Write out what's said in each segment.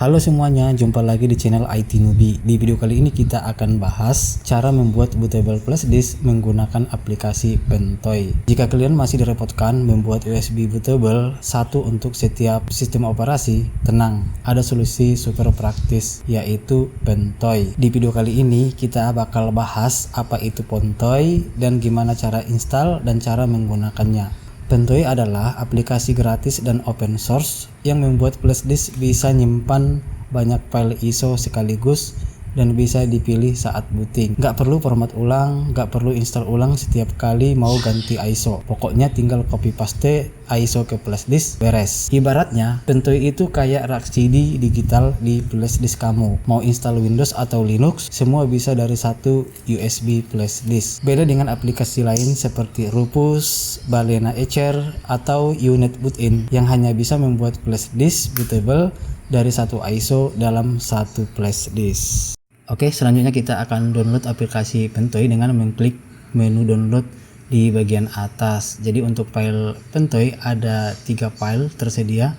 Halo semuanya, jumpa lagi di channel IT Newbie. Di video kali ini kita akan bahas cara membuat bootable flash disk menggunakan aplikasi Pentoy. Jika kalian masih direpotkan membuat USB bootable satu untuk setiap sistem operasi, tenang, ada solusi super praktis yaitu Pentoy. Di video kali ini kita bakal bahas apa itu Pentoy dan gimana cara install dan cara menggunakannya. Pentoy adalah aplikasi gratis dan open source yang membuat flash disk bisa nyimpan banyak file ISO sekaligus dan bisa dipilih saat booting. Nggak perlu format ulang, nggak perlu install ulang setiap kali mau ganti ISO. Pokoknya tinggal copy paste ISO ke flash disk, beres. Ibaratnya, Pentoy itu kayak rak CD digital di flash disk kamu. Mau install Windows atau Linux, semua bisa dari satu USB flash disk. Beda dengan aplikasi lain seperti Rufus, Balena Etcher, atau Unit Bootin yang hanya bisa membuat flash disk bootable dari satu ISO dalam satu flash disk. Oke, selanjutnya kita akan download aplikasi Pentoy dengan mengklik menu download di bagian atas. Jadi untuk file Pentoy ada 3 file tersedia.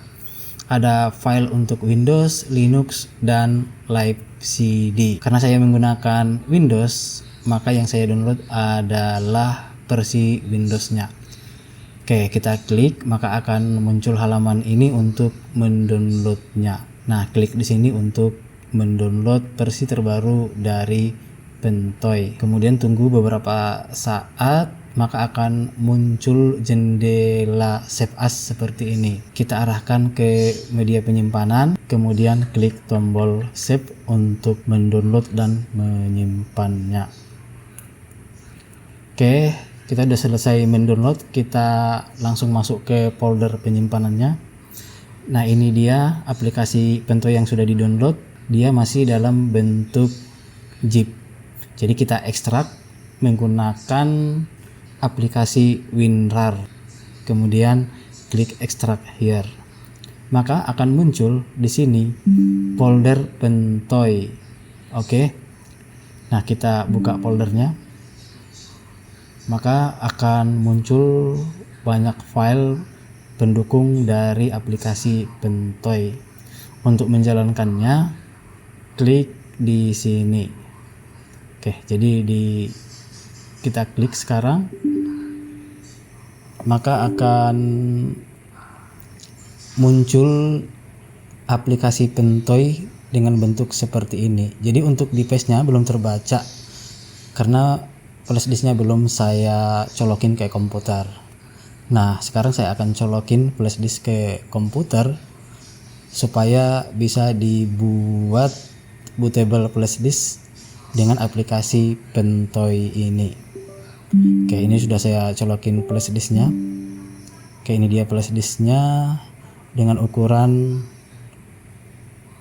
Ada file untuk Windows, Linux, dan Live CD. Karena saya menggunakan Windows, maka yang saya download adalah versi Windows-nya. Oke, kita klik, maka akan muncul halaman ini untuk mendownloadnya. Nah, klik di sini untuk mendownload versi terbaru dari Pentoy. Kemudian tunggu beberapa saat, maka akan muncul jendela save as seperti ini. Kita arahkan ke media penyimpanan, kemudian klik tombol save untuk mendownload dan menyimpannya. Oke, kita sudah selesai mendownload, kita langsung masuk ke folder penyimpanannya. Nah, ini dia aplikasi Pentoy yang sudah di-download. Dia masih dalam bentuk zip. Jadi kita ekstrak menggunakan aplikasi WinRAR. Kemudian klik extract here. Maka akan muncul di sini folder Pentoy. Oke. Nah, kita buka foldernya. Maka akan muncul banyak file pendukung dari aplikasi Pentoy. Untuk menjalankannya, klik di sini. Oke, jadi kita klik sekarang, maka akan muncul aplikasi Pentoy dengan bentuk seperti ini. Jadi untuk device-nya belum terbaca karena flash disk-nya belum saya colokin ke komputer. Nah, sekarang saya akan colokin flash disk ke komputer supaya bisa dibuat bootable flash disk dengan aplikasi Pentoy ini. Oke, ini sudah saya colokin flash disknya. Oke, ini dia flash disknya dengan ukuran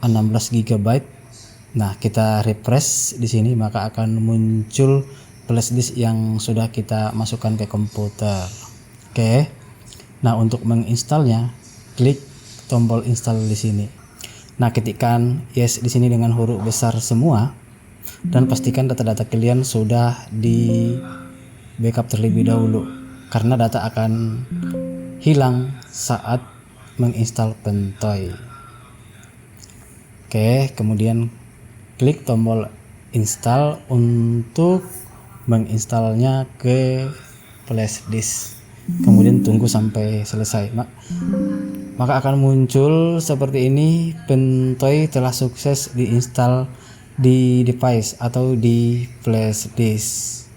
16 GB. Nah, kita refresh di sini, maka akan muncul flash disk yang sudah kita masukkan ke komputer. Oke. Nah, untuk menginstalnya, klik tombol install di sini. Nah, ketikkan yes di sini dengan huruf besar semua dan pastikan data-data kalian sudah di backup terlebih dahulu karena data akan hilang saat menginstal Pentoy. Oke, kemudian klik tombol install untuk menginstalnya ke flash disk. Kemudian tunggu sampai selesai. Maka akan muncul seperti ini, Pentoy telah sukses diinstal di device atau di flash disk.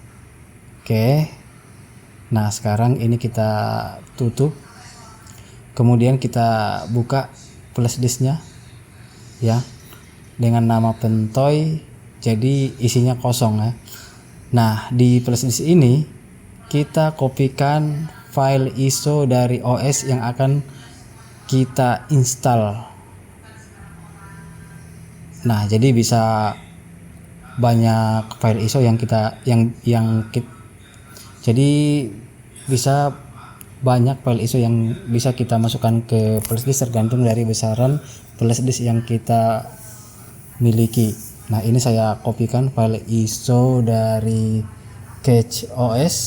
Oke. Nah, sekarang ini kita tutup. Kemudian kita buka flash disknya ya dengan nama Pentoy. Jadi isinya kosong ya. Nah, di flash disk ini kita kopikan file ISO dari OS yang akan kita install. Nah, jadi bisa banyak file ISO yang jadi bisa banyak file ISO yang bisa kita masukkan ke flash disk tergantung dari besaran flash disk yang kita miliki. Nah, ini saya kopikan file ISO dari Cache OS.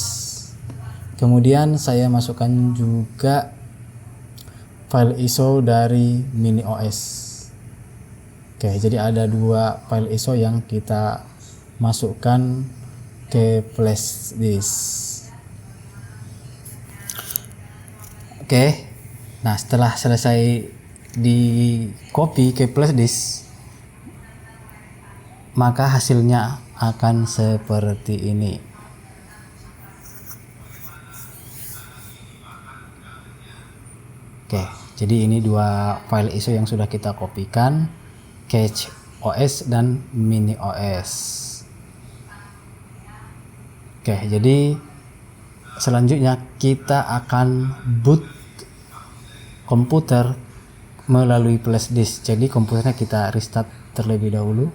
Kemudian saya masukkan juga file ISO dari Mini OS. Oke, jadi ada dua file ISO yang kita masukkan ke flash disk. Oke, nah setelah selesai di copy ke flash disk, maka hasilnya akan seperti ini. Oke, jadi ini dua file ISO yang sudah kita kopikan, Cache OS dan Mini OS. Oke, jadi selanjutnya kita akan boot komputer melalui flash disk. Jadi komputernya kita restart terlebih dahulu.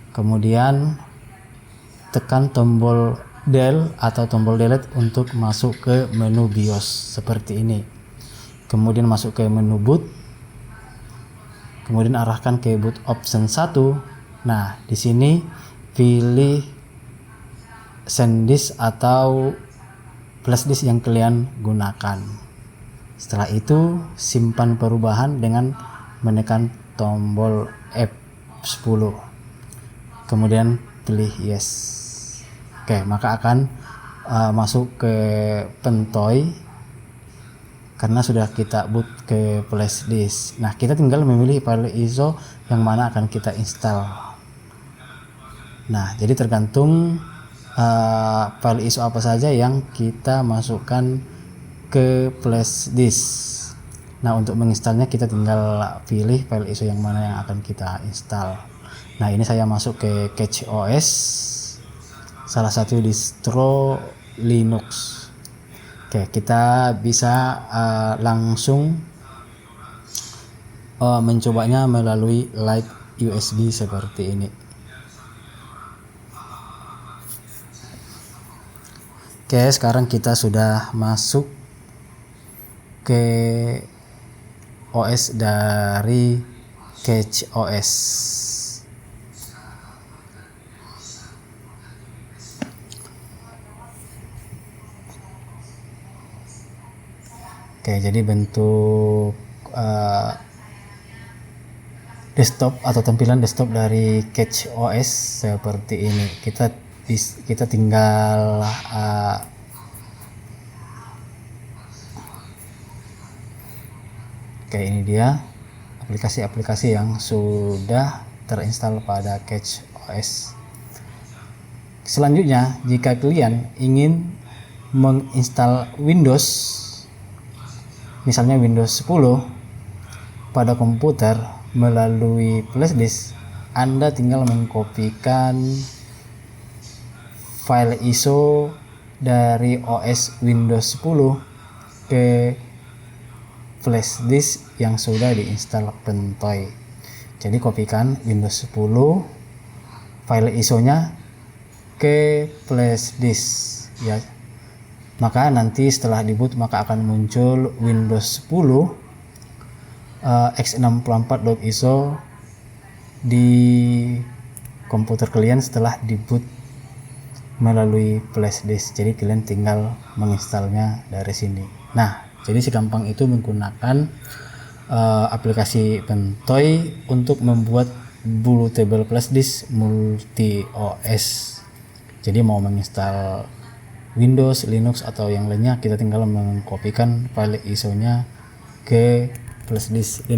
Kemudian tekan tombol del atau tombol delete untuk masuk ke menu BIOS seperti ini. Kemudian masuk ke menu boot. Kemudian arahkan ke boot option 1. Nah, di sini pilih SanDisk atau flash disk yang kalian gunakan. Setelah itu simpan perubahan dengan menekan tombol F10. Kemudian pilih yes. Oke, maka akan masuk ke Pentoy karena sudah kita boot ke flash disk. Nah, kita tinggal memilih file ISO yang mana akan kita install. Nah, jadi tergantung file ISO apa saja yang kita masukkan ke flash disk. Nah, untuk menginstalnya kita tinggal pilih file ISO yang mana yang akan kita install. Nah, ini saya masuk ke Cache OS, salah satu distro Linux. Oke, kita bisa langsung mencobanya melalui live USB seperti ini. Oke, sekarang kita sudah masuk ke OS dari Cache OS. Oke, jadi bentuk desktop atau tampilan desktop dari Cache OS seperti ini. Kita tinggal oke, ini dia aplikasi-aplikasi yang sudah terinstall pada Cache OS. Selanjutnya, jika kalian ingin menginstal Windows, misalnya Windows 10 pada komputer melalui flash disk, Anda tinggal mengkopikan file ISO dari OS Windows 10 ke flash disk yang sudah diinstal Pentoy. Jadi kopikan Windows 10 file ISO-nya ke flash disk ya. Maka nanti setelah diboot maka akan muncul Windows 10 x64.iso di komputer kalian setelah diboot melalui flash disk. Jadi kalian tinggal menginstalnya dari sini. Nah, jadi segampang itu menggunakan aplikasi Pentoy untuk membuat bootable flash disk multi OS. Jadi mau menginstal Windows, Linux atau yang lainnya, kita tinggal mengkopikan file ISO-nya ke flash disk.